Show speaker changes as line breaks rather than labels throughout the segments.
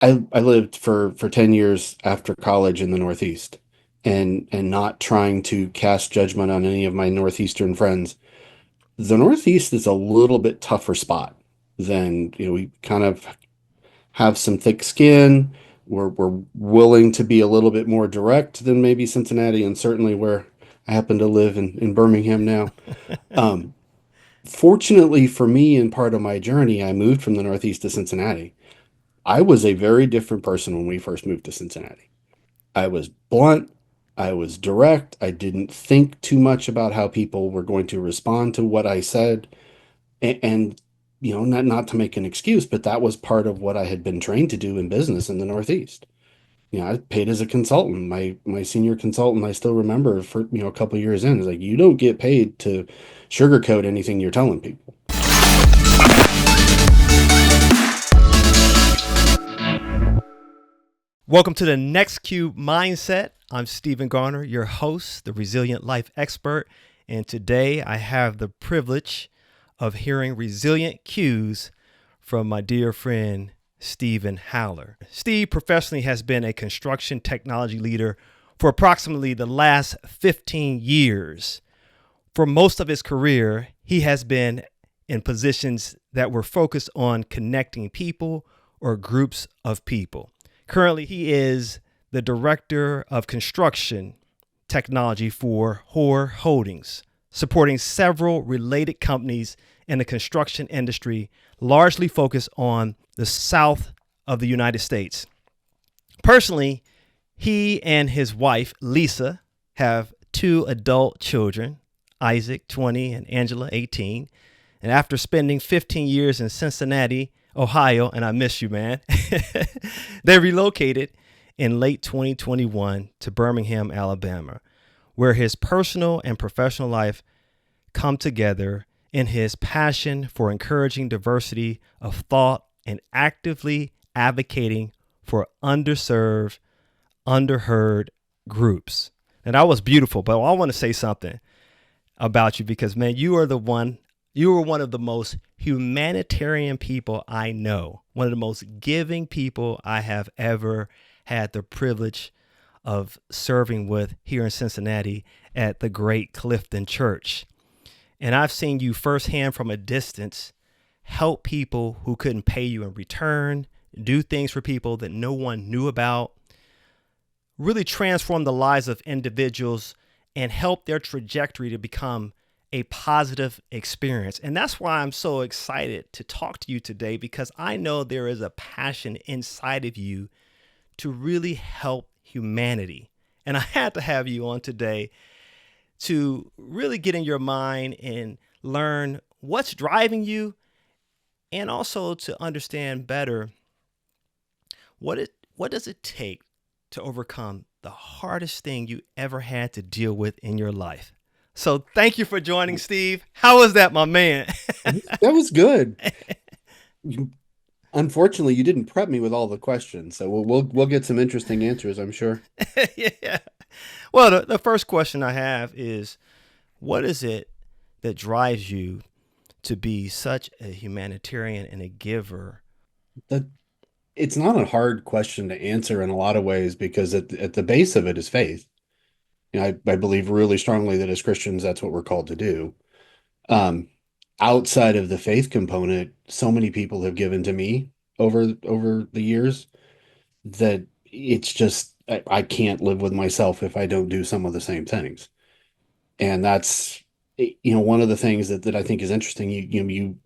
I lived for 10 years after college in the Northeast, and not trying to cast judgment on any of my Northeastern friends. The Northeast is a little bit tougher spot than, we kind of have some thick skin. We're willing to be a little bit more direct than maybe Cincinnati, and certainly where I happen to live in Birmingham now. Um, Fortunately for me, in part of my journey, I moved from the Northeast to Cincinnati. I was a very different person when we first moved to Cincinnati. I was blunt. I was direct. I didn't think too much about how people were going to respond to what I said. And not to make an excuse, but that was part of what I had been trained to do in business in the Northeast. I paid as a consultant. My senior consultant, I still remember, for a couple of years in, is like, you don't get paid to sugarcoat anything you're telling people.
Welcome to the NEXCUE Mindset. I'm Stephen Garner, your host, the Resilient Life Expert, and today I have the privilege of hearing resilient cues from my dear friend, Stephen Howler. Steve professionally has been a construction technology leader for approximately the last 15 years. For most of his career, he has been in positions that were focused on connecting people or groups of people. Currently, he is the director of construction technology for Hoare Holdings, supporting several related companies in the construction industry, largely focused on the south of the United States. Personally, he and his wife, Lisa, have two adult children, Isaac, 20, and Angela, 18. And after spending 15 years in Cincinnati, Ohio, and I miss you, man, they relocated in late 2021 to Birmingham, Alabama, where his personal and professional life come together in his passion for encouraging diversity of thought and actively advocating for underserved, underheard groups. And that was beautiful, but I want to say something about you because, man, you are one of the most humanitarian people I know, one of the most giving people I have ever had the privilege of serving with here in Cincinnati at the Great Clifton Church. And I've seen you firsthand from a distance help people who couldn't pay you in return, do things for people that no one knew about, really transform the lives of individuals and help their trajectory to become a positive experience. And that's why I'm so excited to talk to you today, because I know there is a passion inside of you to really help humanity. And I had to have you on today to really get in your mind and learn what's driving you, and also to understand better what does it take to overcome the hardest thing you ever had to deal with in your life. So thank you for joining, Steve. How was that, my man?
That was good. Unfortunately, you didn't prep me with all the questions, so we'll get some interesting answers, I'm sure.
Yeah. Well, the first question I have is, what is it that drives you to be such a humanitarian and a giver?
That It's not a hard question to answer in a lot of ways, because at the base of it is faith. I believe really strongly that as Christians, that's what we're called to do. Um, Outside of the faith component, so many people have given to me over the years that it's just I can't live with myself if I don't do some of the same things. And that's one of the things that I think is interesting. You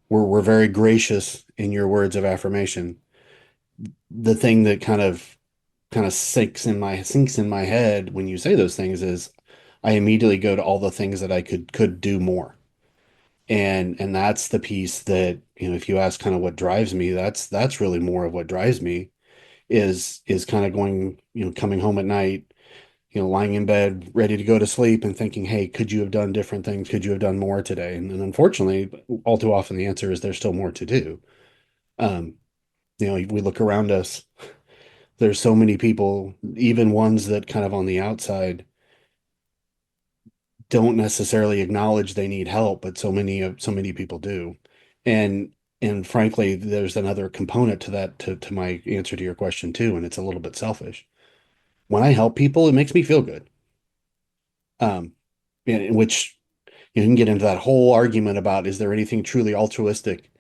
were very gracious in your words of affirmation. The thing that kind of sinks in my head when you say those things is I immediately go to all the things that I could do more. And that's the piece that, if you ask kind of what drives me, that's really more of what drives me, is kind of going, coming home at night, lying in bed, ready to go to sleep and thinking, hey, could you have done different things? Could you have done more today? And unfortunately, all too often the answer is there's still more to do. Um, we look around us, there's so many people, even ones that kind of on the outside don't necessarily acknowledge they need help, but so many people do. And And frankly, there's another component to that, to my answer to your question too, and it's a little bit selfish. When I help people, it makes me feel good. Um, in which you can get into that whole argument about is there anything truly altruistic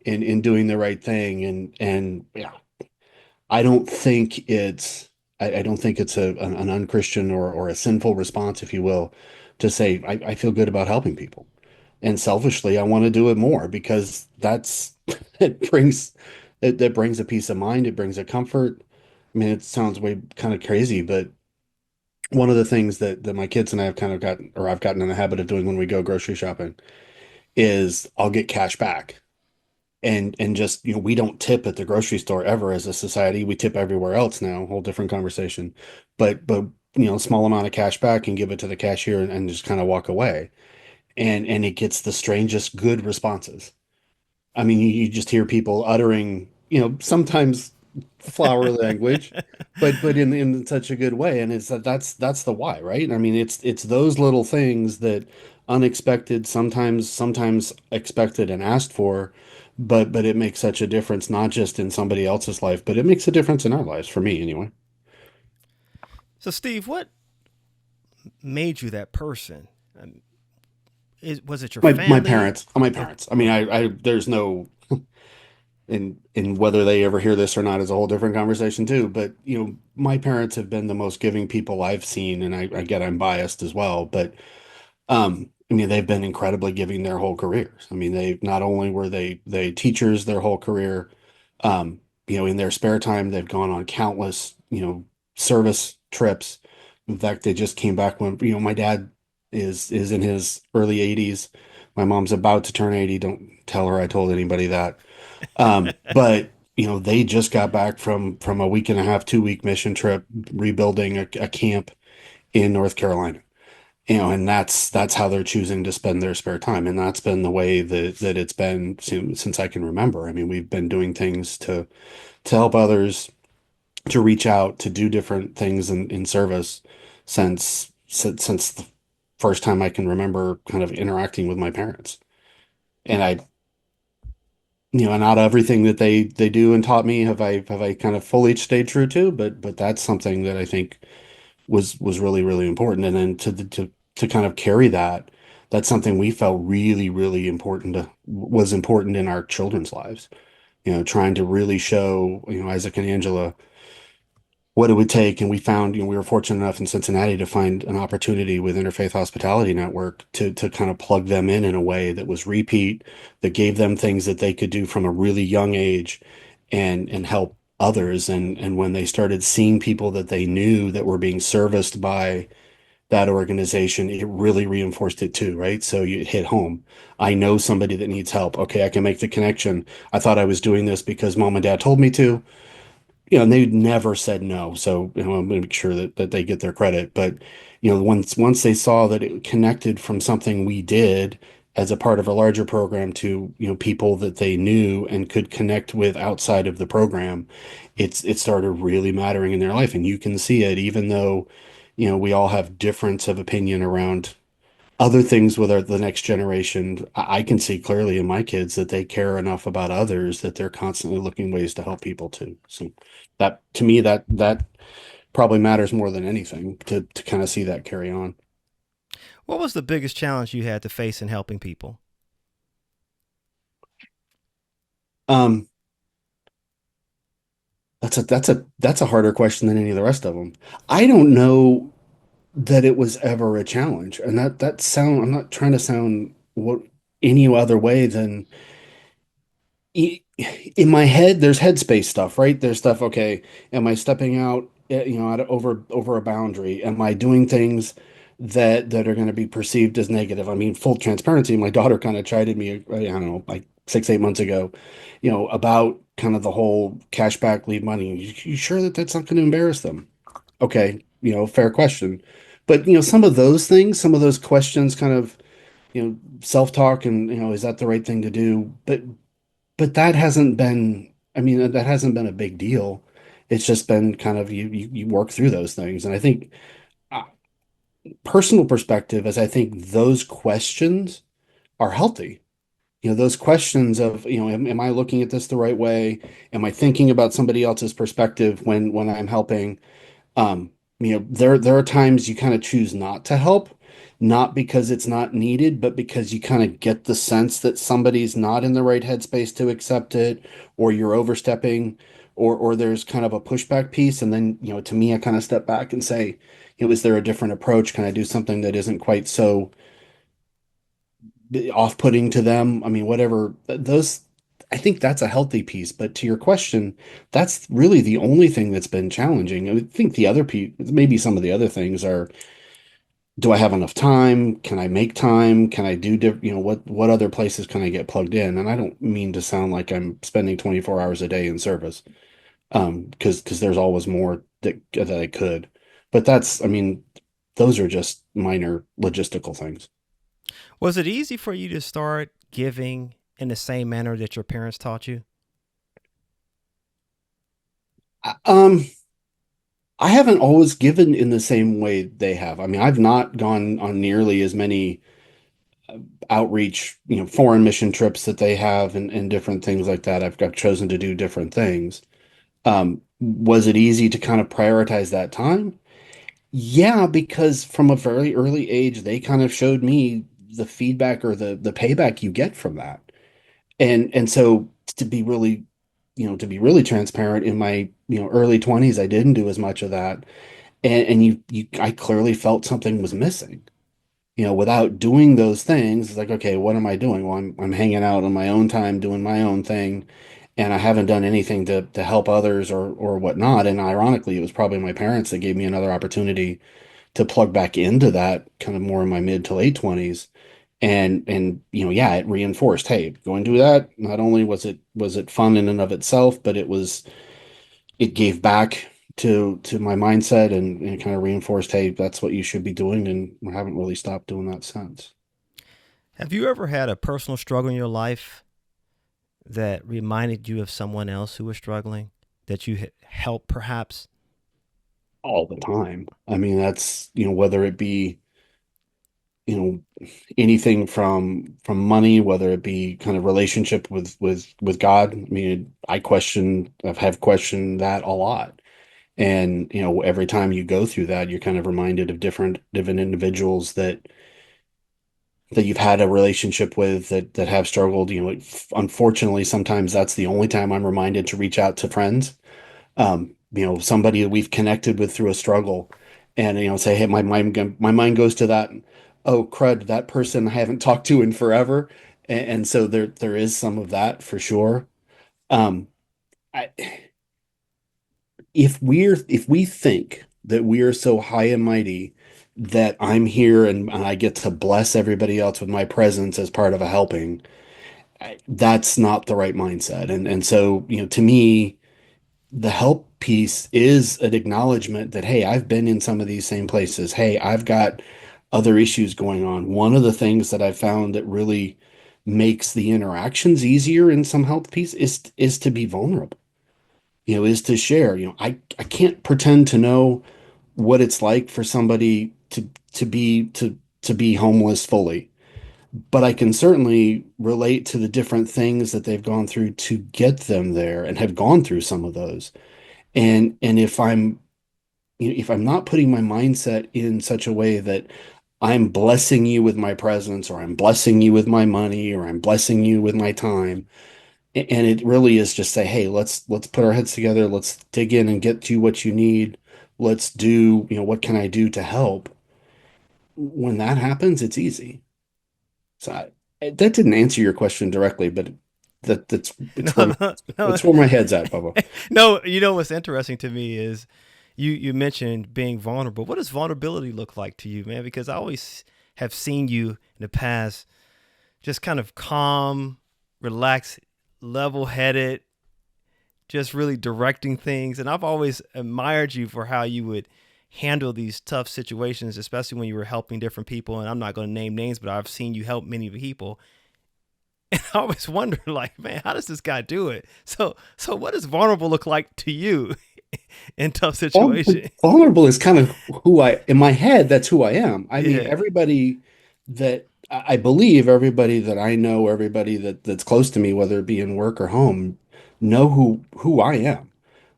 in doing the right thing, and yeah, I don't think it's I don't think it's an unchristian or a sinful response, if you will, to say I feel good about helping people. And selfishly, I want to do it more because that's it brings that brings a peace of mind, it brings a comfort. I mean, it sounds way kind of crazy, but one of the things that my kids and I have kind of gotten, or I've gotten in the habit of doing when we go grocery shopping, is I'll get cash back. And just, we don't tip at the grocery store ever as a society. We tip everywhere else now, whole different conversation. But small amount of cash back and give it to the cashier and just kind of walk away. And it gets the strangest good responses. I mean, you just hear people uttering, sometimes flowery language, but in such a good way. And it's that's the why, right? I mean, it's those little things that unexpected, sometimes expected and asked for, but it makes such a difference, not just in somebody else's life, but it makes a difference in our lives, for me anyway.
So, Steve, what made you that person? Um, was it your
My
family?
parents, my
Oh,
parents. I mean,
oh.
I there's no and whether they ever hear this or not is a whole different conversation too. But my parents have been the most giving people I've seen, and I get I'm biased as well, but I mean they've been incredibly giving their whole careers. I mean they not only were they teachers their whole career, in their spare time they've gone on countless service trips. In fact, they just came back when my dad is in his early 80s. My mom's about to turn 80. Don't tell her I told anybody that. But they just got back from a week and a half, 2 week mission trip, rebuilding a camp in North Carolina. And that's how they're choosing to spend their spare time, and that's been the way that it's been since I can remember. I mean, we've been doing things to help others, to reach out, to do different things in service since the first time I can remember kind of interacting with my parents. And not everything that they do and taught me have I kind of fully stayed true to, but that's something that I think was really really important. And then to kind of carry that, that's something we felt really really was important in our children's lives. Trying to really show Isaac and Angela what it would take. And we found, we were fortunate enough in Cincinnati to find an opportunity with Interfaith Hospitality Network to kind of plug them in a way that was repeat, that gave them things that they could do from a really young age and help others. And when they started seeing people that they knew that were being serviced by that organization, it really reinforced it too, right? So you hit home. I know somebody that needs help. Okay, I can make the connection. I thought I was doing this because mom and dad told me to, and they never said no. So, I'm going to make sure that they get their credit. But, once they saw that it connected from something we did as a part of a larger program to, people that they knew and could connect with outside of the program, it started really mattering in their life. And you can see it, even though, we all have difference of opinion around other things with the next generation. I can see clearly in my kids that they care enough about others that they're constantly looking ways to help people too. So that to me, that probably matters more than anything to kind of see that carry on.
What was the biggest challenge you had to face in helping people?
Um, that's a harder question than any of the rest of them. I don't know that it was ever a challenge, and that sound I'm not trying to sound what any other way than in my head, there's headspace stuff, right? There's stuff, okay, am I stepping out, over a boundary? Am I doing things that are going to be perceived as negative? I mean, full transparency, my daughter kind of chided me, I don't know, like 6, 8 months ago, about kind of the whole cashback, leave money. You sure that that's not going to embarrass them? Okay, fair question. But, some of those things, some of those questions kind of, self-talk and, is that the right thing to do? But that hasn't been, I mean, that hasn't been a big deal. It's just been kind of you work through those things. And I think uh, personal perspective is I think those questions are healthy. those questions of, am I looking at this the right way? Am I thinking about somebody else's perspective when I'm helping? Um, there are times you kind of choose not to help, not because it's not needed, but because you kind of get the sense that somebody's not in the right headspace to accept it, or you're overstepping, or there's kind of a pushback piece. And then, to me, I kind of step back and say, is there a different approach? Can I do something that isn't quite so off-putting to them? I mean, whatever those, I think that's a healthy piece. But to your question, that's really the only thing that's been challenging. I would think the other piece, maybe some of the other things are, do I have enough time? Can I make time? Can I do, what other places can I get plugged in? And I don't mean to sound like I'm spending 24 hours a day in service, because there's always more that I could. But I mean, those are just minor logistical things.
Was it easy for you to start giving in the same manner that your parents taught you?
Um, I haven't always given in the same way they have. I mean, I've not gone on nearly as many outreach, foreign mission trips that they have, and different things like that. I've chosen to do different things. Was it easy to kind of prioritize that time? Yeah, because from a very early age, they kind of showed me the feedback or the payback you get from that. And so to be really transparent, in my, early 20s, I didn't do as much of that. And I clearly felt something was missing. Without doing those things, it's like, okay, what am I doing? Well, I'm hanging out on my own time, doing my own thing, and I haven't done anything to help others or whatnot. And ironically, it was probably my parents that gave me another opportunity to plug back into that kind of more in my mid to late 20s. And yeah, it reinforced, hey, go and do that. Not only was it fun in and of itself, but it gave back to my mindset, and kind of reinforced, hey, that's what you should be doing, and I haven't really stopped doing that since.
Have you ever had a personal struggle in your life that reminded you of someone else who was struggling that you helped perhaps?
All the time. I mean, that's, whether it be, you know, anything from money, whether it be kind of relationship with God. I mean, I've questioned that a lot. And, every time you go through that, you're kind of reminded of different individuals that you've had a relationship with that have struggled. Unfortunately, sometimes that's the only time I'm reminded to reach out to friends, somebody that we've connected with through a struggle, and say, hey, my mind goes to that. Oh, crud, that person I haven't talked to in forever, and so there is some of that for sure. Um, I, if we think that we are so high and mighty that I'm here and I get to bless everybody else with my presence as part of a helping, that's not the right mindset. And so, to me, the help piece is an acknowledgement that, hey, I've been in some of these same places. Hey, I've got other issues going on. One of the things that I found that really makes the interactions easier in some health piece is to be vulnerable, is to share. I can't pretend to know what it's like for somebody to be homeless fully, but I can certainly relate to the different things that they've gone through to get them there, and have gone through some of those. And if I'm not putting my mindset in such a way that I'm blessing you with my presence, or I'm blessing you with my money, or I'm blessing you with my time, and it really is just say, hey, let's put our heads together, let's dig in and get you what you need, let's do, what can I do to help? When that happens, it's easy. So that didn't answer your question directly, but it's where
No, no, no,
it's where my head's at, Bubba.
no. You know what's interesting to me is you mentioned being vulnerable. What does vulnerability look like to you, man? Because I always have seen you in the past just kind of calm, relaxed, level-headed, just really directing things. And I've always admired you for how you would handle these tough situations, especially when you were helping different people. And I'm not going to name names, but I've seen you help many people. And I always wonder, like, man, how does this guy do it? So what does vulnerable look like to you in tough situation?
Vulnerable is kind of who I, in my head, that's who I am. I mean,
Yeah.
everybody that I believe everybody that I know, everybody that's close to me, whether it be in work or home, know who I am.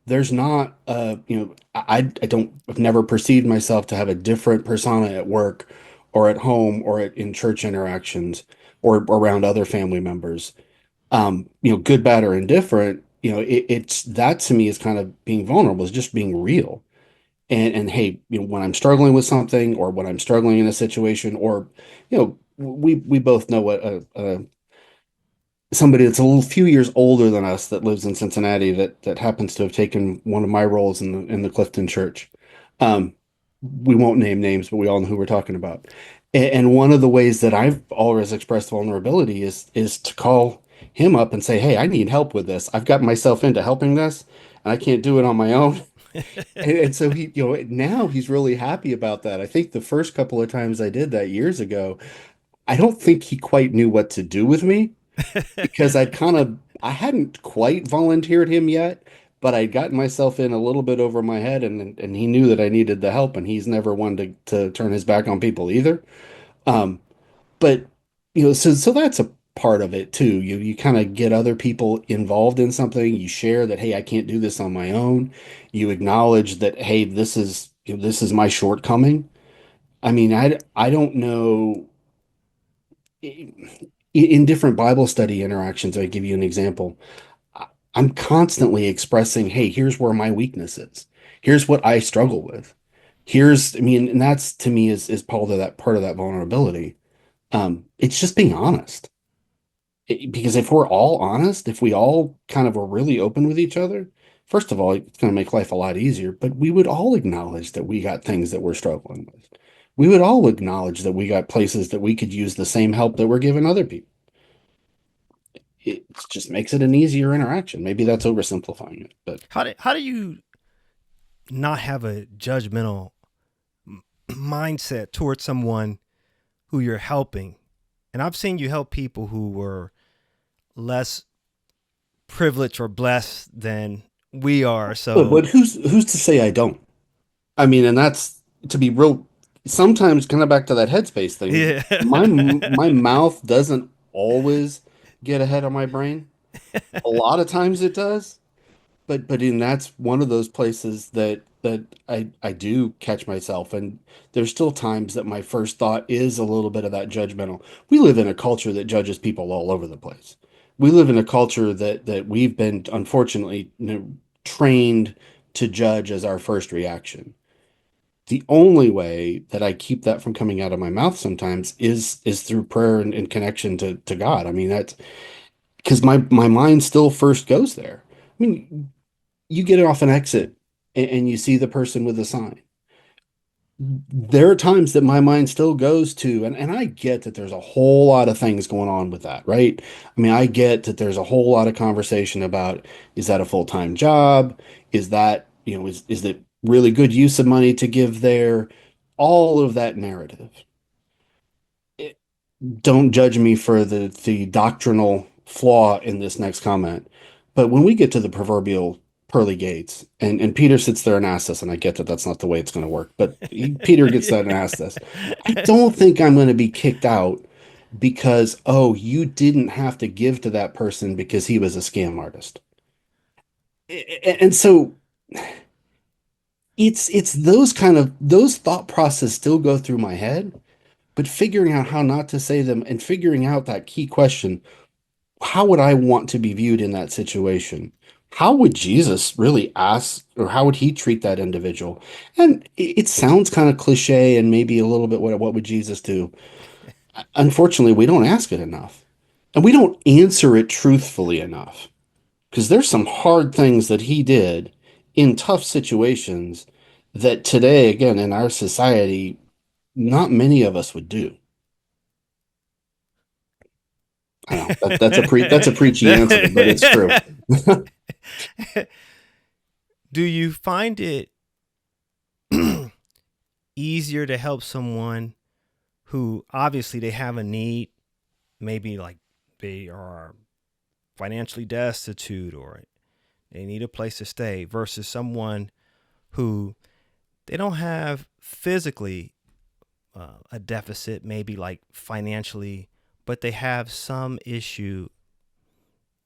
There's not I don't I've never perceived myself to have a different persona at work or at home or in church interactions or around other family members. Good, bad, or indifferent, it's that to me is kind of being vulnerable, is just being real. And hey, when I'm struggling with something or when I'm struggling in a situation, or we both know what somebody that's a little few years older than us that lives in Cincinnati that happens to have taken one of my roles in the Clifton Church. Um, we won't name names, but we all know who we're talking about. And one of the ways that I've always expressed vulnerability is to call him up and say, "Hey, I need help with this. I've gotten myself into helping this, and I can't do it on my own." And so now he's really happy about that. I think the first couple of times I did that years ago, I don't think he quite knew what to do with me because I hadn't quite volunteered him yet, but I'd gotten myself in a little bit over my head, and he knew that I needed the help, and he's never one to turn his back on people either. Um, but so that's a part of it too. You kind of get other people involved in something. You share that, hey, I can't do this on my own. You acknowledge that, hey, this is my shortcoming. I mean, I don't know. In different Bible study interactions, I give you an example. I'm constantly expressing, hey, here's where my weakness is. Here's what I struggle with. I mean, and that's to me is part of that vulnerability. It's just being honest. Because if we're all honest, if we all kind of are really open with each other, first of all, it's going to make life a lot easier, but we would all acknowledge that we got things that we're struggling with. We would all acknowledge that we got places that we could use the same help that we're giving other people. It just makes it an easier interaction. Maybe that's oversimplifying it, but
How do you not have a judgmental mindset towards someone who you're helping? And I've seen you help people who were less privileged or blessed than we are. So
but who's to say I don't? I mean, and that's to be real. Sometimes kind of back to that headspace thing.
yeah.
My mouth doesn't always get ahead of my brain. A lot of times it does, but in that's one of those places that I do catch myself, and there's still times that my first thought is a little bit of that judgmental. We live in a culture that judges people all over the place. We live in a culture that we've been unfortunately trained to judge as our first reaction. The only way that I keep that from coming out of my mouth sometimes is through prayer and connection to God. I mean, that's because my mind still first goes there. I mean, you get off an exit and you see the person with the sign. There are times that my mind still goes to, and I get that there's a whole lot of things going on with that, right? I mean, I get that there's a whole lot of conversation about, is that a full-time job? Is that, is it really good use of money to give there? All of that narrative. Don't judge me for the doctrinal flaw in this next comment. But when we get to the proverbial pearly gates, and Peter sits there and asks us, and I get that that's not the way it's going to work, but Peter gets that and asks us, I don't think I'm going to be kicked out because, oh, you didn't have to give to that person because he was a scam artist. And so it's those thought process still go through my head, but figuring out how not to say them and figuring out that key question, how would I want to be viewed in that situation? How would Jesus really ask, or how would he treat that individual? And it sounds kind of cliche and maybe a little bit what would Jesus do? Unfortunately, we don't ask it enough. And we don't answer it truthfully enough. Because there's some hard things that he did in tough situations that today, again, in our society, not many of us would do. I know that's a preachy answer, but it's true.
Do you find it easier to help someone who obviously they have a need, maybe like they are financially destitute or they need a place to stay, versus someone who they don't have physically a deficit, maybe like financially, but they have some issue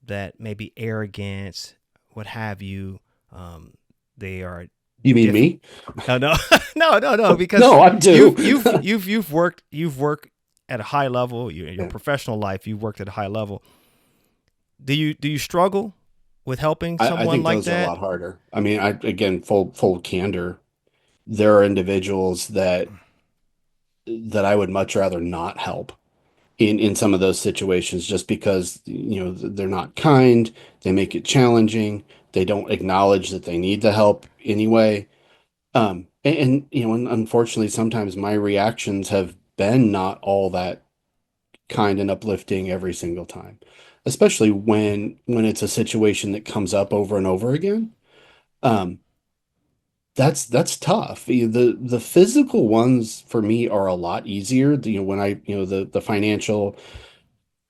that maybe arrogance, what have you. Um, they are
You mean
difficult.
me?
Oh no, no, because
No, I do.
you've worked at a high level. Your
Yeah.
professional life, you've worked at a high level. Do you struggle with helping
I
someone
think
like
those are a
that?
lot harder. I mean, I again, full candor. There are individuals that I would much rather not help in some of those situations just because they're not kind, they make it challenging, they don't acknowledge that they need the help anyway. And unfortunately sometimes my reactions have been not all that kind and uplifting every single time, especially when it's a situation that comes up over and over again. um that's tough. The physical ones for me are a lot easier. When I, the financial,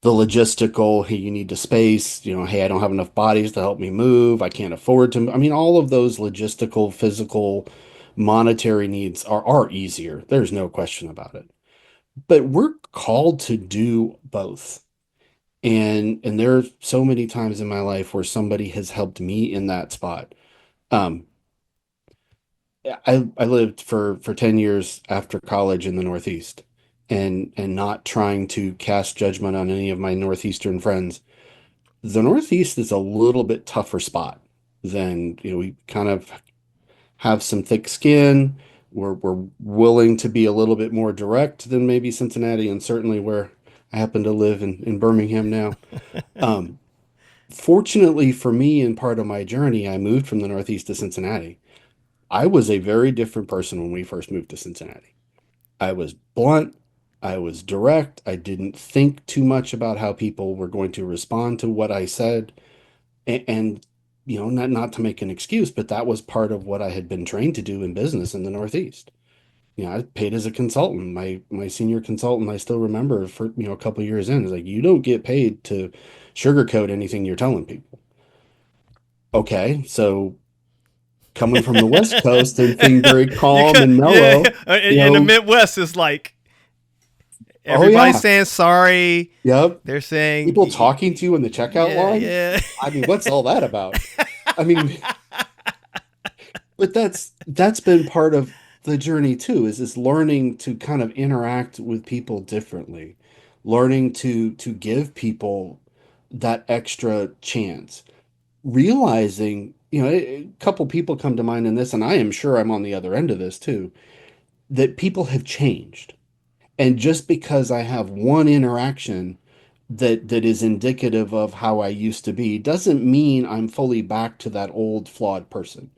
the logistical, hey, you need to space, hey, I don't have enough bodies to help me move. I can't afford to. I mean, all of those logistical, physical, monetary needs are easier. There's no question about it. But we're called to do both. And there are so many times in my life where somebody has helped me in that spot. Um, I lived for 10 years after college in the Northeast, and not trying to cast judgment on any of my Northeastern friends. The Northeast is a little bit tougher spot than, we kind of have some thick skin. We're willing to be a little bit more direct than maybe Cincinnati, and certainly where I happen to live in Birmingham now. Um, Fortunately for me, in part of my journey, I moved from the Northeast to Cincinnati. I was a very different person when we first moved to Cincinnati. I was blunt. I was direct. I didn't think too much about how people were going to respond to what I said. And not to make an excuse, but that was part of what I had been trained to do in business in the Northeast. I paid as a consultant. My senior consultant, I still remember, for a couple of years in, is like, you don't get paid to sugarcoat anything you're telling people. Okay, so coming from the West Coast and being very
You
calm
can,
and
yeah.
mellow,
In the Midwest, it's like
oh
everybody's
yeah,
saying sorry.
yep.
They're saying,
People talking to you in the checkout
yeah,
line.
yeah.
I mean, what's all that about? I mean, but that's been part of the journey too, is this learning to kind of interact with people differently, learning to give people that extra chance, realizing, a couple people come to mind in this, and I am sure I'm on the other end of this too, that people have changed. And just because I have one interaction that is indicative of how I used to be doesn't mean I'm fully back to that old flawed person.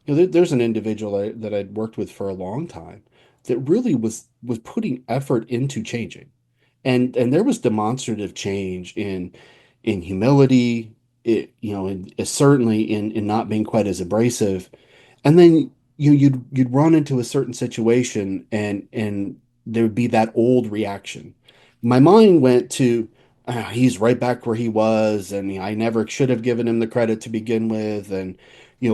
There's an individual that I'd worked with for a long time that really was putting effort into changing, and there was demonstrative change in humility, certainly in not being quite as abrasive. And then you'd run into a certain situation, and there would be that old reaction. My mind went to, he's right back where he was, and I never should have given him the credit to begin with. And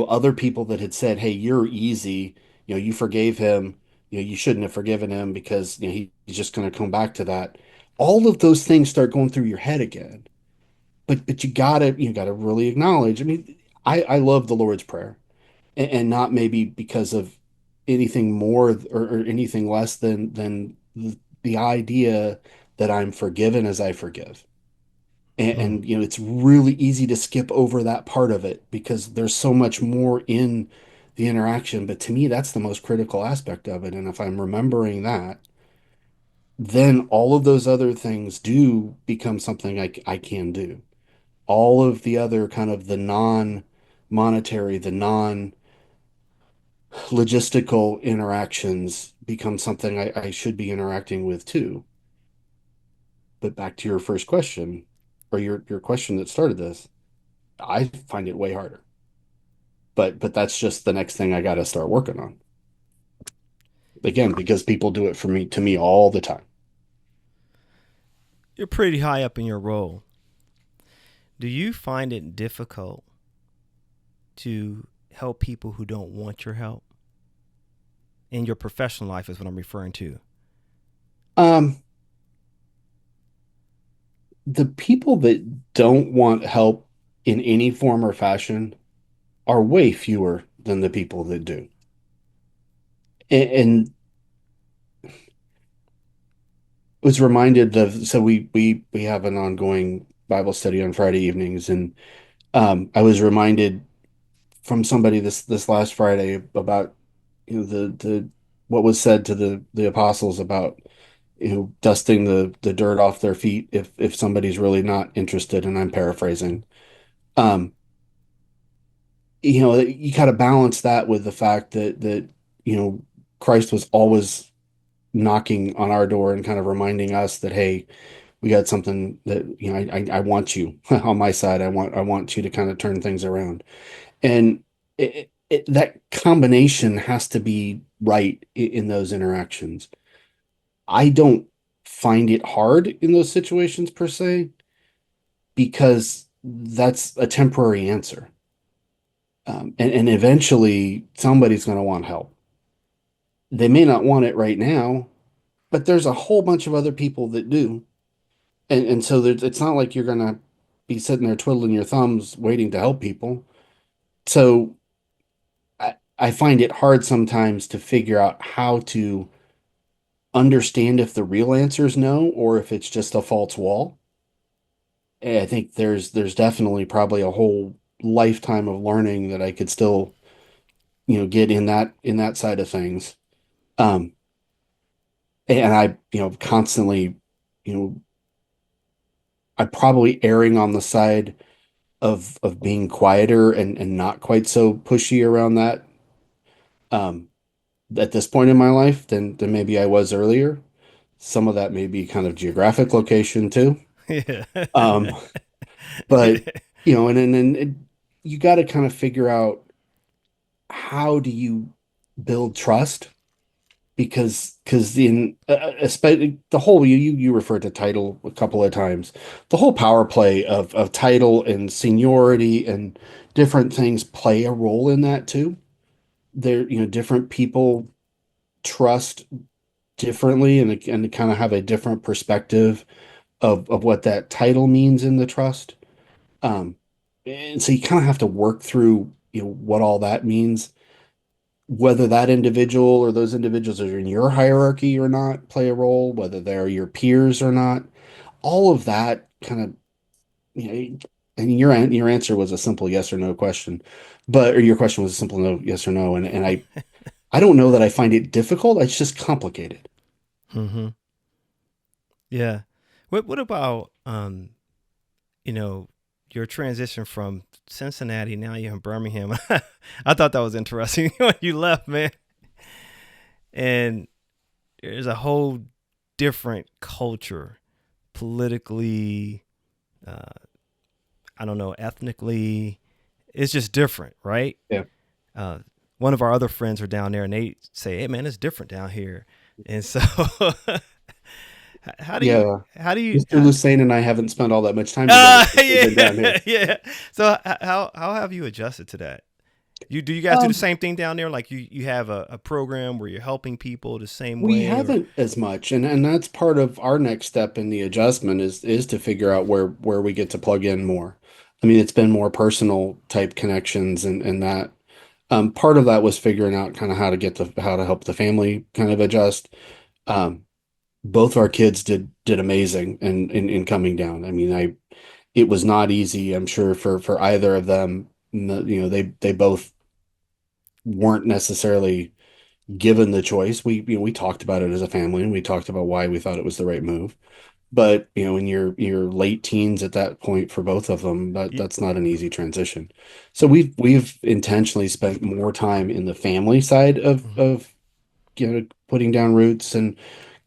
other people that had said, hey, you're easy, you forgave him, you shouldn't have forgiven him because he's just going to come back to that. All of those things start going through your head again. But you gotta really acknowledge. I mean, I love the Lord's Prayer, and not maybe because of anything more, or anything less than the idea that I'm forgiven as I forgive.
Mm,
And it's really easy to skip over that part of it because there's so much more in the interaction. But to me, that's the most critical aspect of it. And if I'm remembering that, then all of those other things do become something I can do. All of the other kind of the non-monetary, the non-logistical interactions become something I should be interacting with too. But back to your first question, or your question that started this, I find it way harder. But that's just the next thing I got to start working on. Again, because people do it for me, to me, all the time.
you're pretty high up in your role. Do you find it difficult to help people who don't want your help? In your professional life is what I'm referring to.
Um, the people that don't want help in any form or fashion are way fewer than the people that do. And was reminded of, so we have an ongoing Bible study on Friday evenings, and I was reminded from somebody this last Friday about the what was said to the apostles about dusting the dirt off their feet if somebody's really not interested, and I'm paraphrasing. Um, you got to balance that with the fact that Christ was always knocking on our door and kind of reminding us that, hey, we got something that I want you on my side. I want you to kind of turn things around, and that combination has to be right in those interactions. I don't find it hard in those situations per se because that's a temporary answer. And eventually somebody's going to want help. They may not want it right now, but there's a whole bunch of other people that do. And so it's not like you're going to be sitting there twiddling your thumbs waiting to help people. So I find it hard sometimes to figure out how to understand if the real answer is no or if it's just a false wall. And I think there's definitely probably a whole lifetime of learning that I could still, get in that side of things. Um, and I, constantly, you know, I'm probably erring on the side of being quieter and not quite so pushy around that um, at this point in my life than maybe I was earlier. Some of that may be kind of geographic location too.
Yeah.
Um, but and you got to kind of figure out how do you build trust because in especially the whole you referred to title a couple of times. The whole power play of title and seniority and different things play a role in that too. There, different people trust differently and kind of have a different perspective of what that title means in the trust. Um, and so you kind of have to work through, what all that means, whether that individual or those individuals are in your hierarchy or not play a role, whether they're your peers or not. All of that kind of, and your answer was a simple yes or no question, or your question was a simple no, yes or no. And I don't know that I find it difficult. It's just complicated.
Hmm. Yeah. What about you know, your transition from Cincinnati, now you're in Birmingham. I thought that was interesting when you left, man. And there's a whole different culture politically, uh, I don't know, ethnically. It's just different, right?
Yeah.
Uh, one of our other friends are down there and they say, hey, man, it's different down here. And so, how do you,
Yeah.
how do you,
Mr. Lucane and I haven't spent all that much time together since we've
yeah,
been down here.
yeah. So how have you adjusted to that? Do you guys do the
Um,
same thing down there? Like you have a program where you're helping people the same
we
way, or
haven't as much, and that's part of our next step in the adjustment is to figure out where we get to plug in more. I mean, it's been more personal type connections and that. Part of that was figuring out kind of how to help the family kind of adjust. Um, both our kids did amazing in coming down. I mean, it was not easy, I'm sure for either of them. They both weren't necessarily given the choice. We talked about it as a family and we talked about why we thought it was the right move. But in your late teens at that point for both of them, that's not an easy transition. So we've intentionally spent more time in the family side of
mm-hmm.
of putting down roots and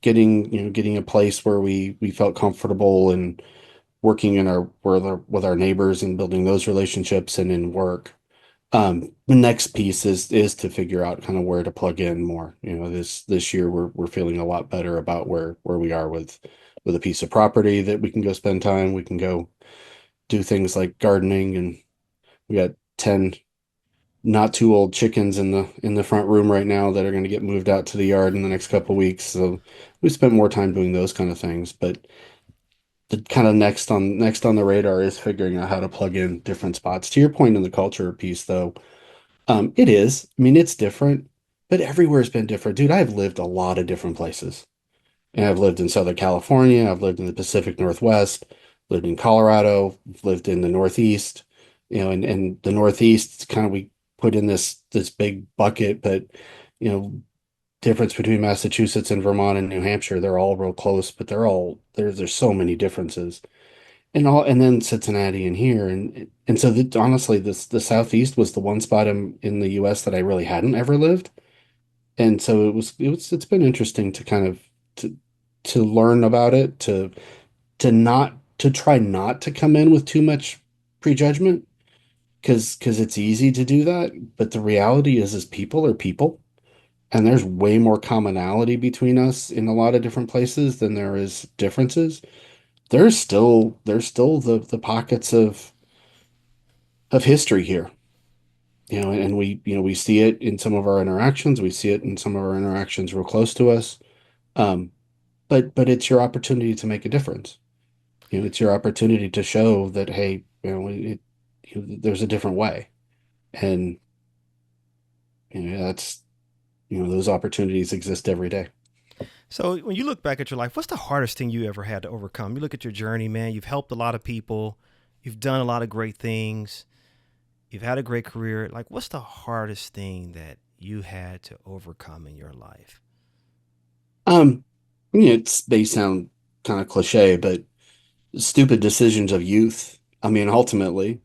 getting a place where we felt comfortable and working in our with our neighbors and building those relationships and in work. The next piece is to figure out kind of where to plug in more. This year we're feeling a lot better about where we are with a piece of property that we can go spend time. We can go do things like gardening, and we got 10 not too old chickens in the front room right now that are going to get moved out to the yard in the next couple of weeks. So we spent more time doing those kind of things. But the kind of next on the radar is figuring out how to plug in different spots. To your point in the culture piece, though, it is. I mean, it's different, but everywhere's been different. Dude, I've lived a lot of different places. And I've lived in Southern California, I've lived in the Pacific Northwest, lived in Colorado, lived in the Northeast, and the Northeast kind of we put in this big bucket, but you know, difference between Massachusetts and Vermont and New Hampshire, they're all real close, but there's so many differences. And then Cincinnati and here and so honestly the Southeast was the one spot in the US that I really hadn't ever lived. And so it's been interesting to kind of to to learn about it, to try not to come in with too much prejudgment because it's easy to do that. But the reality is people are people, and there's way more commonality between us in a lot of different places than there is differences. There's still the pockets of history here. And we see it in some of our interactions. We see it in some of our interactions real close to us. Um, but it's your opportunity to make a difference. It's your opportunity to show that, hey, there's a different way. And that's those opportunities exist every day.
So when you look back at your life, what's the hardest thing you ever had to overcome? You look at your journey, man. You've helped a lot of people. You've done a lot of great things. You've had a great career. Like, what's the hardest thing that you had to overcome in your life?
Um, they sound kind of cliche, but stupid decisions of youth. I mean, ultimately,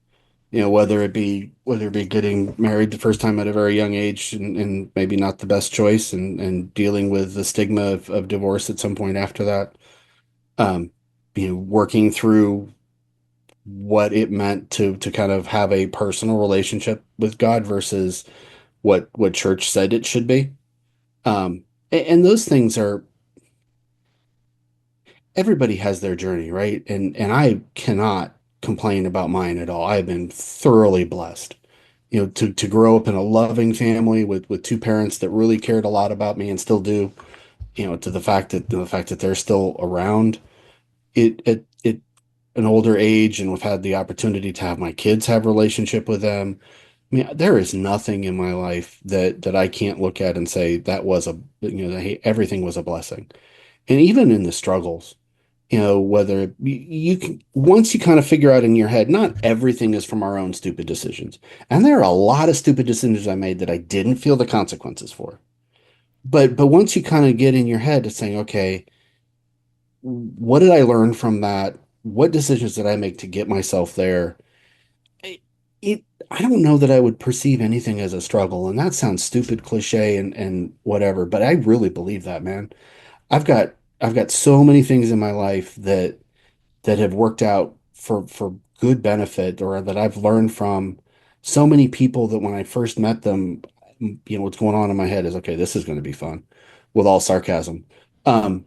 whether it be getting married the first time at a very young age and maybe not the best choice and dealing with the stigma of divorce at some point after that. Um, working through what it meant to kind of have a personal relationship with God versus what church said it should be. And those things are everybody has their journey, right? And I cannot complain about mine at all. I've been thoroughly blessed. To grow up in a loving family with two parents that really cared a lot about me and still do, to the fact that they're still around, it an older age, and we've had the opportunity to have my kids have relationship with them. I mean, there is nothing in my life that I can't look at and say that was everything was a blessing. And even in the struggles, whether you can, once you kind of figure out in your head, not everything is from our own stupid decisions. And there are a lot of stupid decisions I made that I didn't feel the consequences for. But once you kind of get in your head to saying, okay, what did I learn from that? What decisions did I make to get myself there? It, I don't know that I would perceive anything as a struggle. And that sounds stupid, cliche, and whatever, but I really believe that, man. I've got I've got so many things in my life that have worked out for good benefit, or that I've learned from so many people that when I first met them, what's going on in my head is, okay, this is going to be fun, with all sarcasm. Um,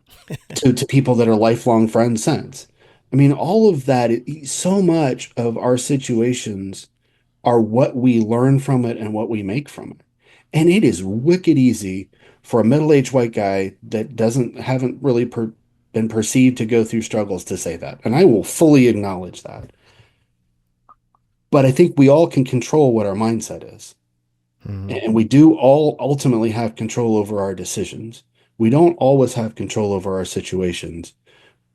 to people that are lifelong friends since. I mean, all of that, so much of our situations are what we learn from it and what we make from it. And it is wicked easy for a middle-aged white guy that haven't really been perceived to go through struggles to say that. And I will fully acknowledge that. But I think we all can control what our mindset is.
Mm-hmm.
And we do all ultimately have control over our decisions. We don't always have control over our situations,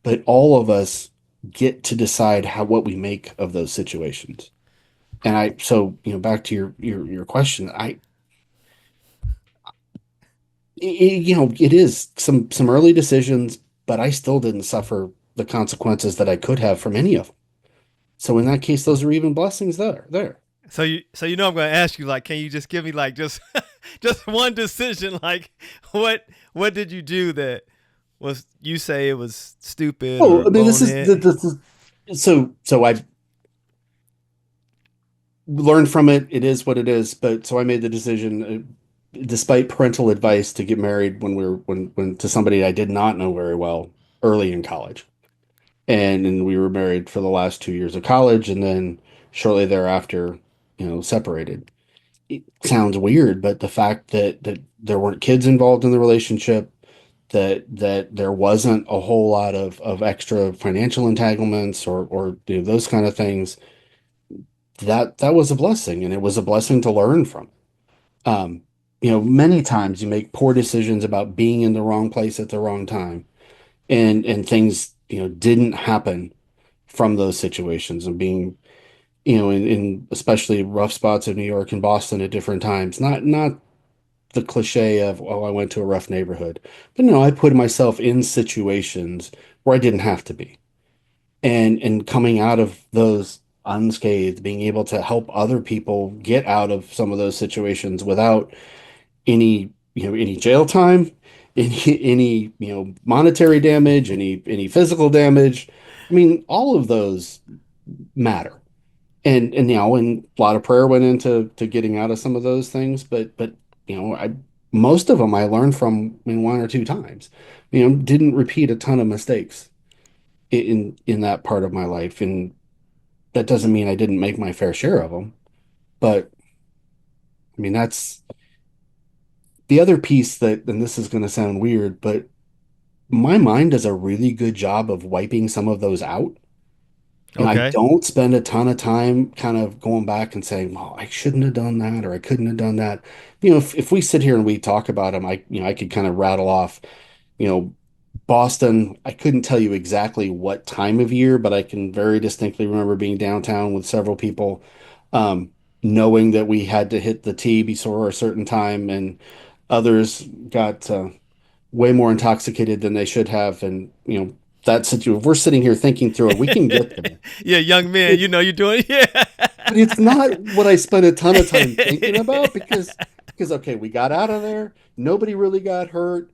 but all of us get to decide what we make of those situations. And back to your question, it is some early decisions, but I still didn't suffer the consequences that I could have from any of them. So in that case, those are even blessings there.
So I'm going to ask you, like, can you just give me like just just one decision, like what did you do that was, you say it was stupid or
Oh, I mean, this is
bonehead?
so I've learned from it. It is what it is. But so I made the decision, despite parental advice, to get married when to somebody I did not know very well early in college. And we were married for the last 2 years of college, and then shortly thereafter, separated. it sounds weird, but the fact that there weren't kids involved in the relationship, that there wasn't a whole lot of extra financial entanglements or those kind of things, that was a blessing, and it was a blessing to learn from. Um, many times you make poor decisions about being in the wrong place at the wrong time, and things didn't happen from those situations, and being in especially rough spots of New York and Boston at different times. Not the cliche of, oh, I went to a rough neighborhood, but no, I put myself in situations where I didn't have to be, and coming out of those unscathed, being able to help other people get out of some of those situations without any jail time, any monetary damage, any physical damage. I mean, all of those matter. And a lot of prayer went into getting out of some of those things, but I most of them I learned from one or two times. Didn't repeat a ton of mistakes in that part of my life, and that doesn't mean I didn't make my fair share of them. But I mean, that's the other piece that, and this is going to sound weird, but my mind does a really good job of wiping some of those out. I
Okay.
don't spend a ton of time kind of going back and saying, well, I shouldn't have done that or I couldn't have done that. If we sit here and we talk about them, I could kind of rattle off, you know, Boston. I couldn't tell you exactly what time of year, but I can very distinctly remember being downtown with several people, um, knowing that we had to hit the T before a certain time, and others got way more intoxicated than they should have. And, that situation, if we're sitting here thinking through it, we can get there.
Yeah, young man,
It,
you're doing yeah.
but it's not what I spent a ton of time thinking about because okay, we got out of there. Nobody really got hurt,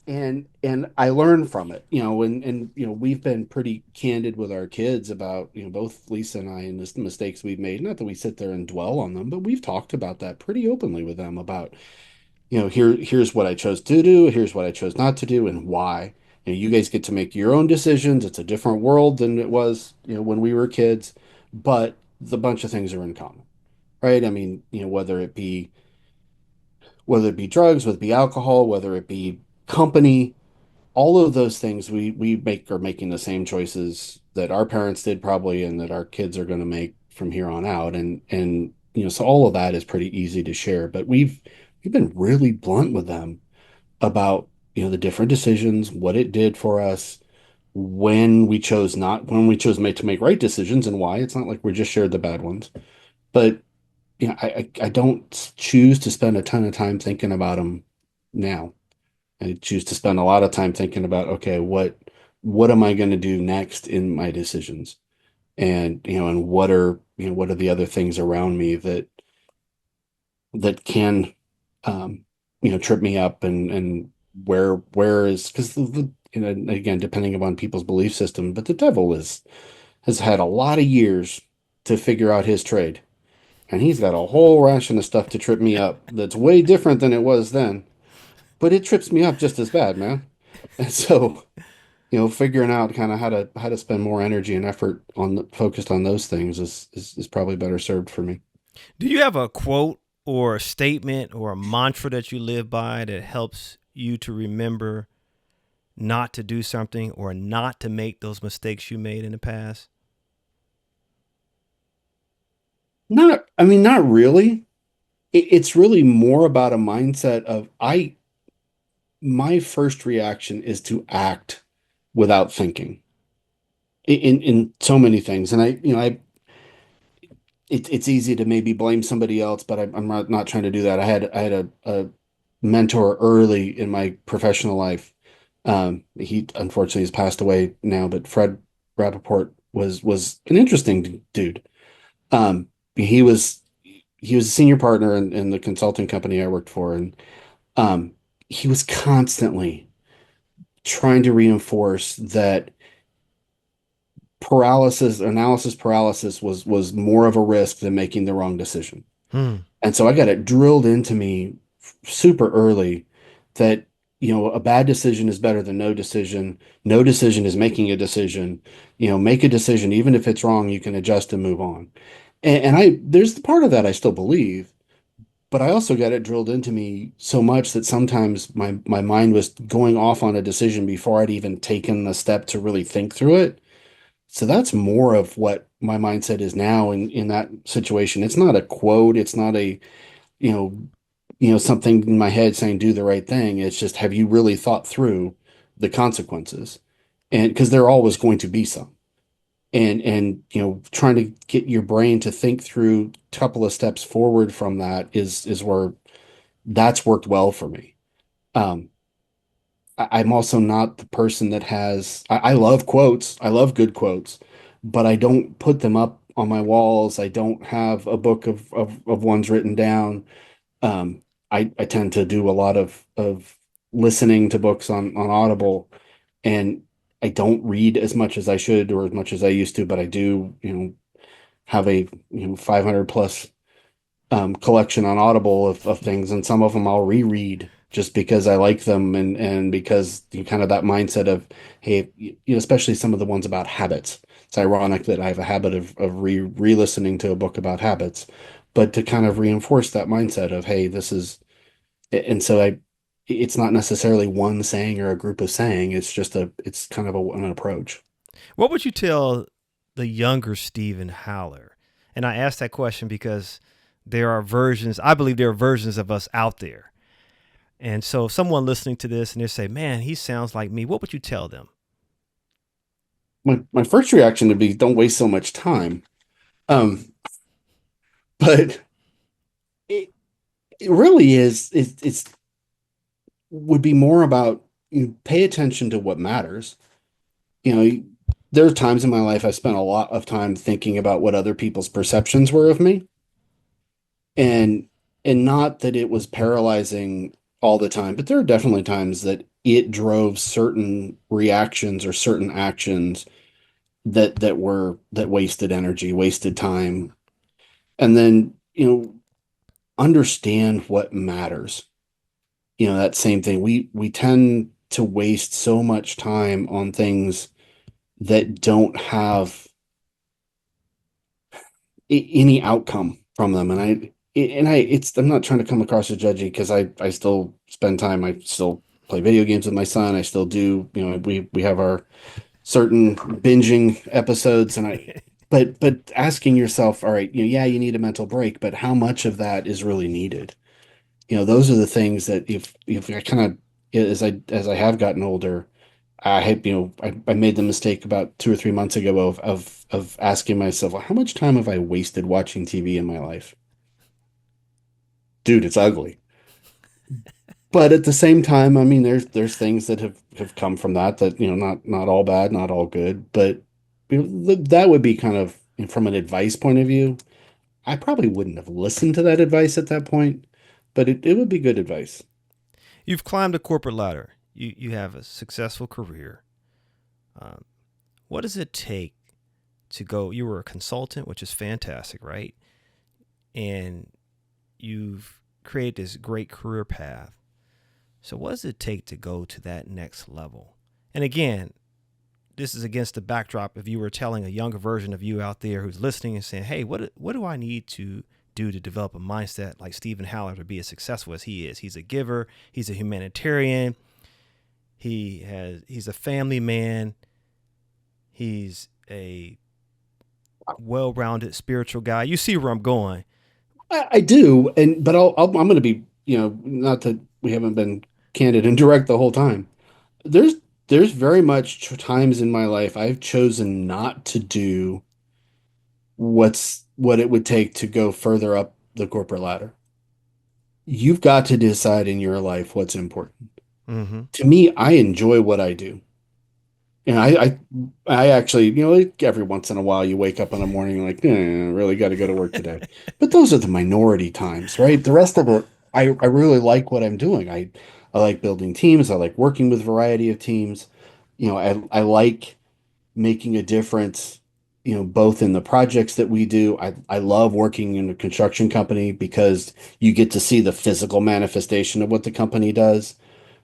and I learned from it. And we've been pretty candid with our kids about both Lisa and I and the mistakes we've made. Not that we sit there and dwell on them, but we've talked about that pretty openly with them about here's what I chose to do, here's what I chose not to do, and why. You guys get to make your own decisions. It's a different world than it was, when we were kids, but the bunch of things are in common, right? I mean, whether it be drugs, whether it be alcohol, whether it be company, all of those things we make are making the same choices that our parents did probably, and that our kids are going to make from here on out. And so all of that is pretty easy to share, but we've been really blunt with them about the different decisions, what it did for us, when we chose to make right decisions, and why. It's not like we just shared the bad ones, but I don't choose to spend a ton of time thinking about them now. I choose to spend a lot of time thinking about, okay, what am I going to do next in my decisions, and what are the other things around me that can trip me up, and where is, because again, depending upon people's belief system, but the devil has had a lot of years to figure out his trade, and he's got a whole ration of stuff to trip me up that's way different than it was then, but it trips me up just as bad, man. And so figuring out kind of how to spend more energy and effort focused on those things is probably better served for me.
Do you have a quote or a statement or a mantra that you live by that helps you to remember not to do something or not to make those mistakes you made in the past?
I mean, not really. It's really more about a mindset of my first reaction is to act without thinking in so many things. And it's easy to maybe blame somebody else, but I'm not trying to do that. I had a mentor early in my professional life. He unfortunately has passed away now, but Fred Rappaport was an interesting dude. Um, he was he was a senior partner in the consulting company I worked for, and um, he was constantly trying to reinforce that analysis paralysis was more of a risk than making the wrong decision.
Hmm.
And so I got it drilled into me super early that a bad decision is better than no decision. No decision is making a decision. Make a decision even if it's wrong, you can adjust and move on. And I there's the part of that I still believe, but I also got it drilled into me so much that sometimes my mind was going off on a decision before I'd even taken the step to really think through it. So that's more of what my mindset is now in that situation. It's not a quote, it's not a, you know, something in my head saying do the right thing. It's just have you really thought through the consequences? And because there are always going to be some. And trying to get your brain to think through a couple of steps forward from that is where that's worked well for me. Um, I'm also not the person that I love quotes. I love good quotes, but I don't put them up on my walls. I don't have a book of ones written down. Um, I tend to do a lot of listening to books on Audible, and I don't read as much as I should or as much as I used to, but I do, have a 500 plus collection on Audible of things, and some of them I'll reread just because I like them, and because you kind of that mindset of, hey, especially some of the ones about habits. It's ironic that I have a habit of re-listening to a book about habits, but to kind of reinforce that mindset of, hey, this is, and so it's not necessarily one saying or a group of saying, it's kind of an approach.
What would you tell the younger Stephen Howler? And I ask that question because there are versions, I believe there are versions of us out there. And so if someone listening to this and they say, man, he sounds like me, what would you tell them?
My first reaction would be, don't waste so much time. Um, but it, it really is, it's would be more about, pay attention to what matters. You know, there are times in my life I spent a lot of time thinking about what other people's perceptions were of me, and not that it was paralyzing all the time, but there are definitely times that it drove certain reactions or certain actions that wasted energy, wasted time. And then, understand what matters. That same thing. We tend to waste so much time on things that don't have any outcome from them. I'm not trying to come across as judgy because I still spend time. I still play video games with my son. I still do. We have our certain binging episodes, but asking yourself, all right, yeah, you need a mental break, but how much of that is really needed? Those are the things that if I kind of, as I have gotten older, I had, I made the mistake about 2 or 3 months ago of asking myself, well, how much time have I wasted watching TV in my life? Dude, it's ugly. But at the same time, I mean, there's things that have come from that, not all bad, not all good, but that would be kind of, from an advice point of view. I probably wouldn't have listened to that advice at that point, but it would be good advice.
You've climbed the corporate ladder. You have a successful career. Um, what does it take to go? You were a consultant, which is fantastic, right? And you've created this great career path. So, what does it take to go to that next level? And again, this is against the backdrop if you were telling a younger version of you out there who's listening and saying, hey, what do I need to do to develop a mindset like Stephen Howler to be as successful as he is? He's a giver, he's a humanitarian, he's a family man, he's a well-rounded spiritual guy. You see where I'm going.
I do, but I'm going to be, not that we haven't been candid and direct the whole time. There's there's very much times in my life I've chosen not to do what it would take to go further up the corporate ladder. You've got to decide in your life what's important.
Mm-hmm.
To me, I enjoy what I do. And I actually, like every once in a while you wake up in the morning like, really got to go to work today. But those are the minority times, right? The rest of it, I really like what I'm doing. I like building teams. I like working with a variety of teams. I like making a difference, both in the projects that we do. I love working in a construction company because you get to see the physical manifestation of what the company does.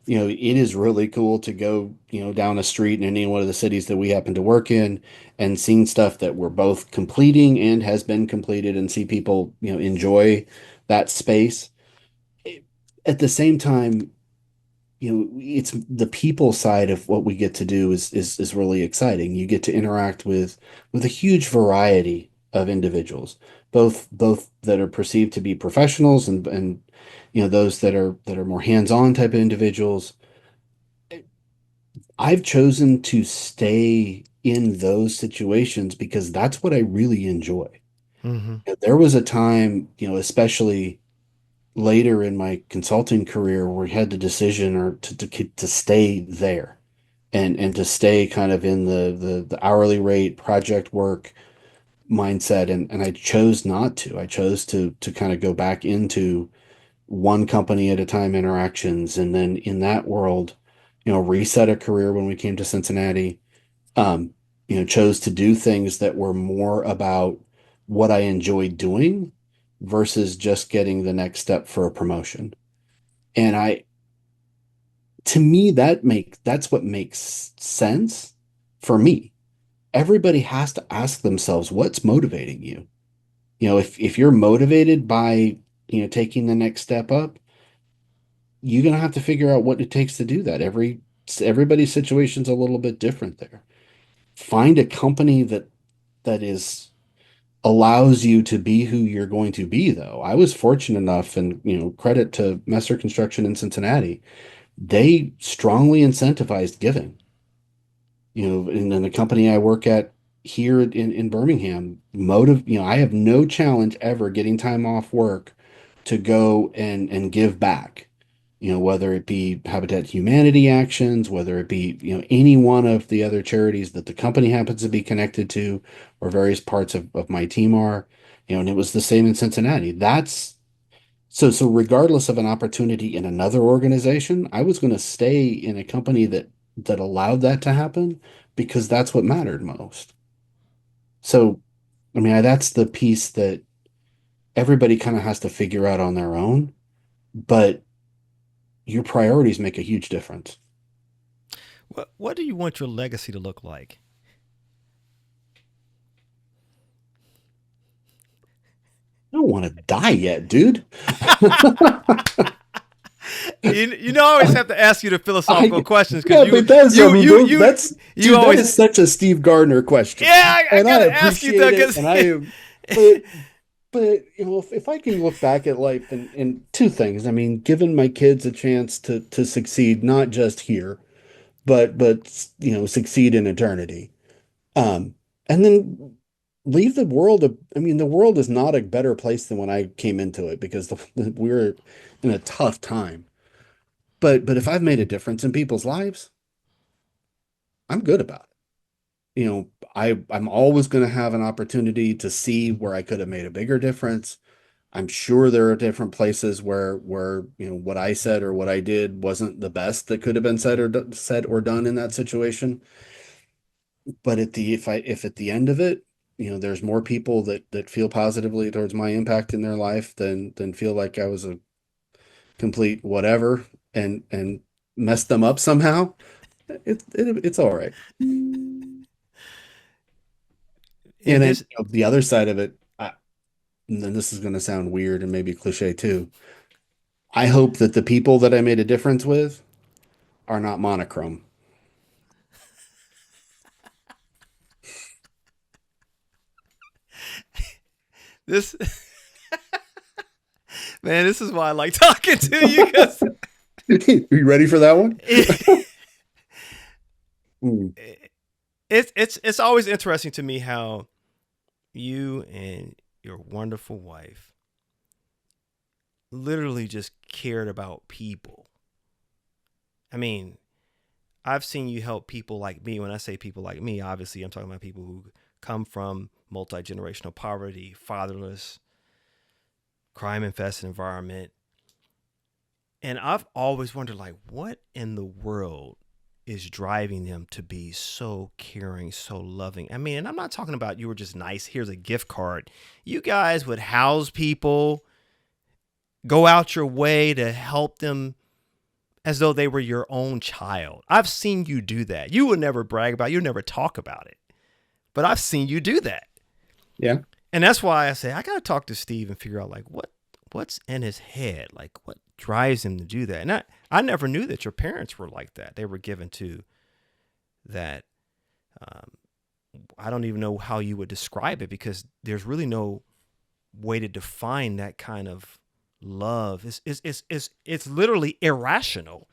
It is really cool to go, down a street in any one of the cities that we happen to work in and seeing stuff that we're both completing and has been completed and see people, enjoy that space. at the same time, it's the people side of what we get to do is really exciting. You get to interact with a huge variety of individuals, both that are perceived to be professionals and those that are more hands-on type of individuals. I've chosen to stay in those situations because that's what I really enjoy.
Mm-hmm.
There was a time, especially later in my consulting career, where we had the decision or to stay there and to stay kind of in the hourly rate project work mindset, and I chose not to. I chose to kind of go back into one company at a time interactions, and then in that world, reset a career when we came to Cincinnati. um, chose to do things that were more about what I enjoyed doing versus just getting the next step for a promotion. And to me, that's what makes sense for me. Everybody has to ask themselves what's motivating you. If you're motivated by, taking the next step up, you're gonna have to figure out what it takes to do that. Everybody's situation's a little bit different there. Find a company that is allows you to be who you're going to be, though. I was fortunate enough, and credit to Messer Construction in Cincinnati, they strongly incentivized giving. And then the company I work at here in Birmingham, I have no challenge ever getting time off work to go and give back. Whether it be Habitat Humanity actions, whether it be, any one of the other charities that the company happens to be connected to, or various parts of my team are, and it was the same in Cincinnati. So regardless of an opportunity in another organization, I was going to stay in a company that allowed that to happen because that's what mattered most. So, I mean, that's the piece that everybody kind of has to figure out on their own, but your priorities make a huge difference.
What do you want your legacy to look like?
I don't want to die yet, dude.
You always have to ask you the philosophical
I
questions because
Yeah, but that's I mean,
you
that
always
is such a Steve Gardner question,
yeah. I
and I
gotta ask you though
appreciate it,
because
and I am, but if I can look back at life in two things, I mean, giving my kids a chance to succeed, not just here, but succeed in eternity. And then leave the world. I mean, the world is not a better place than when I came into it because we were in a tough time. But if I've made a difference in people's lives, I'm good about it. I'm always going to have an opportunity to see where I could have made a bigger difference. I'm sure there are different places where what I said or what I did wasn't the best that could have been said or done in that situation. But if at the end of it, there's more people that feel positively towards my impact in their life than feel like I was a complete whatever and messed them up somehow, it's all right.
in
And then
this
the other side of it, and then this is going to sound weird and maybe cliche too. I hope that the people that I made a difference with are not monochrome.
this man, this is why I like talking to you because
Are you ready for that one?
it,
Hmm.
it's always interesting to me how you and your wonderful wife literally just cared about people. I mean, I've seen you help people like me. When I say people like me, obviously I'm talking about people who come from multi generational poverty, fatherless, crime infested environment. And I've always wondered, like, what in the world is driving them to be so caring, so loving? I mean, and I'm not talking about you were just nice. Here's a gift card. You guys would house people, go out your way to help them as though they were your own child. I've seen you do that. You would never brag about it. You would never talk about it. But I've seen you do that.
Yeah.
And that's why I say I got to talk to Steve and figure out like what's in his head. Like drives him to do that. And I never knew that your parents were like that. They were given to that. Um, I don't even know how you would describe it because there's really no way to define that kind of love. It's literally irrational.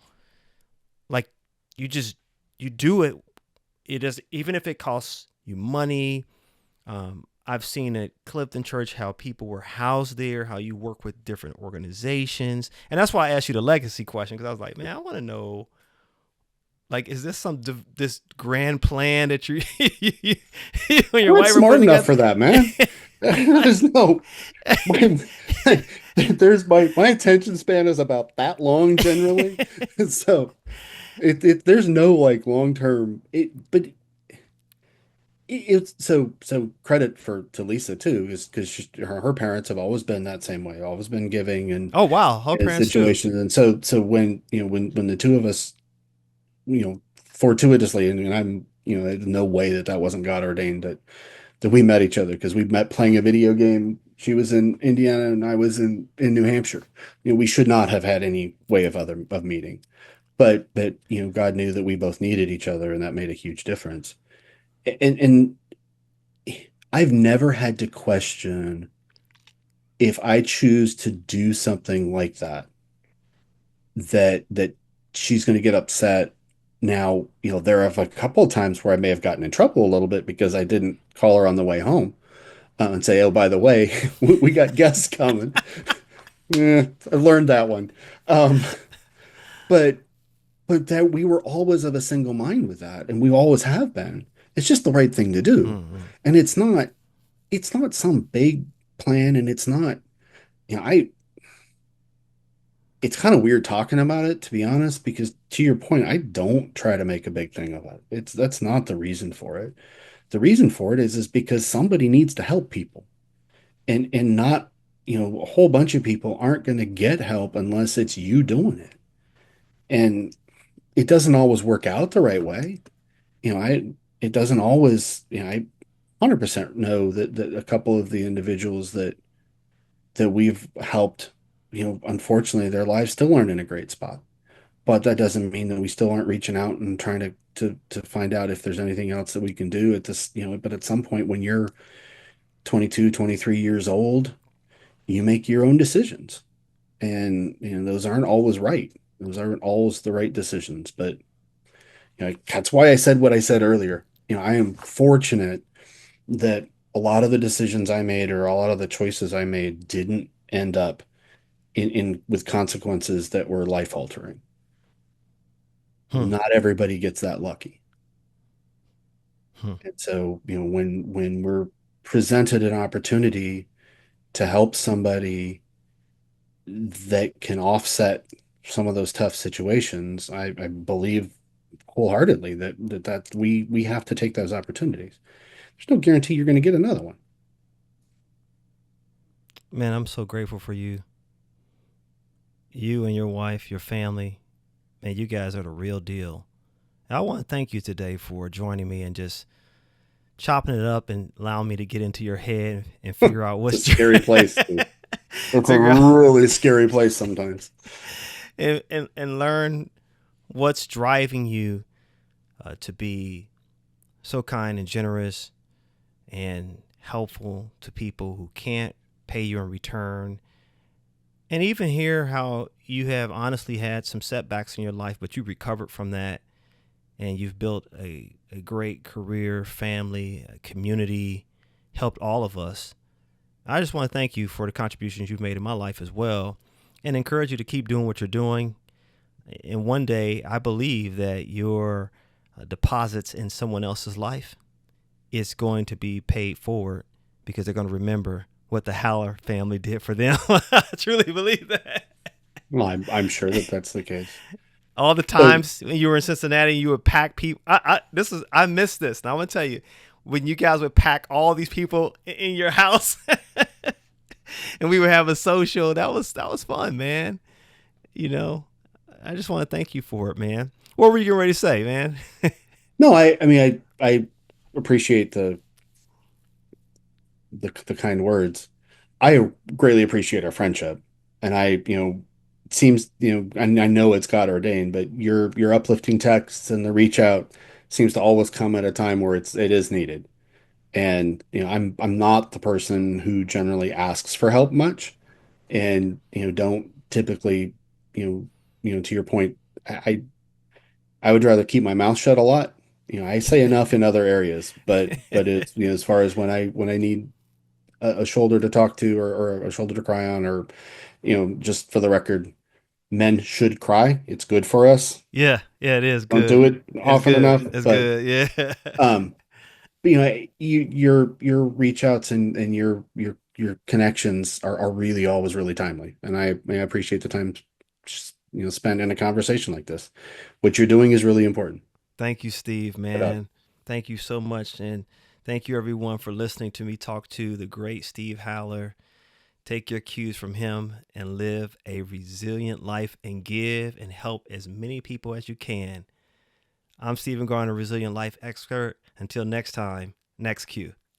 Like you just you do it. It is even if it costs you money. I've seen at Clifton Church how people were housed there, how you work with different organizations, and that's why I asked you the legacy question because I was like, man, I want to know. Like, is this this grand plan that you and
I'm
your
not
wife were
smart
putting
enough
together?
for that, man. There's no my there's my attention span is about that long generally. So there's no like long term but it's so credit for to Lisa too is because her parents have always been that same way, always been giving and
Oh wow, her
in
parents too.
situations. And so when when the two of us, fortuitously, and I'm, there's no way that wasn't God ordained that we met each other because we met playing a video game. She was in Indiana and I was in New Hampshire. We should not have had any way of meeting, but God knew that we both needed each other, and that made a huge difference. And I've never had to question if I choose to do something like that she's going to get upset. Now, there are a couple of times where I may have gotten in trouble a little bit because I didn't call her on the way home, and say, "Oh, by the way, we got guests coming." I learned that one. Um, but that we were always of a single mind with that, and we always have been. It's just the right thing to do,
Mm-hmm.
and it's not some big plan, and it's not. I It's kind of weird talking about it, to be honest, because to your point, I don't try to make a big thing of it. That's not the reason for it. The reason for it is because somebody needs to help people, and not, a whole bunch of people aren't going to get help unless it's you doing it. And it doesn't always work out the right way. It doesn't always, I 100% know that a couple of the individuals that we've helped, unfortunately, their lives still aren't in a great spot. But that doesn't mean that we still aren't reaching out and trying to find out if there's anything else that we can do at this, but at some point when you're 22, 23 years old, you make your own decisions. And those aren't always right. Those aren't always the right decisions. But that's why I said what I said earlier. I am fortunate that a lot of the decisions I made or a lot of the choices I made didn't end up in with consequences that were life altering.
Hmm.
Not everybody gets that lucky.
Hmm.
And so, when we're presented an opportunity to help somebody that can offset some of those tough situations, I believe wholeheartedly that we have to take those opportunities. There's no guarantee you're going to get another one.
Man, I'm so grateful for you. You and your wife, your family, man, you guys are the real deal. I want to thank you today for joining me and just chopping it up and allowing me to get into your head and figure out
It's a
what's
scary place. It's a
figure out
really scary place sometimes.
and learn what's driving you to be so kind and generous and helpful to people who can't pay you in return. And even hear how you have honestly had some setbacks in your life, but you recovered from that and you've built a great career, family, a community, helped all of us. I just want to thank you for the contributions you've made in my life as well and encourage you to keep doing what you're doing. And one day, I believe that your deposits in someone else's life is going to be paid forward because they're going to remember what the Haller family did for them. I truly believe that.
Well, I'm sure that that's the case.
All the
But
times when you were in Cincinnati, you would pack people. I miss this. Now I'm gonna tell you, when you guys would pack all these people in your house, and we would have a social. That was fun, man. You know, I just want to thank you for it, man. What were you getting ready to say, man?
no, I mean, I appreciate the kind words. I greatly appreciate our friendship, and I seems, and I know it's God ordained, but your uplifting texts and the reach out seems to always come at a time where it is needed. And I'm not the person who generally asks for help much, and don't typically, you know, to your point, I I would rather keep my mouth shut a lot. I say enough in other areas, but it's, as far as when I need a shoulder to talk to, or a shoulder to cry on, or just for the record, men should cry. It's good for us.
Yeah, yeah, it is
Don't do
good.
it
It's
often
good.
enough,
It's
but
good. Yeah.
um, your reach outs and your connections are really always really timely, and I appreciate the time spent in a conversation like this. What you're doing is really important.
Thank you, Steve,
But
man. Thank you so much. And thank you, everyone, for listening to me talk to the great Steve Haller. Take your cues from him and live a resilient life and give and help as many people as you can. I'm Stephen Garner, Resilient Life Expert. Until next time, next cue.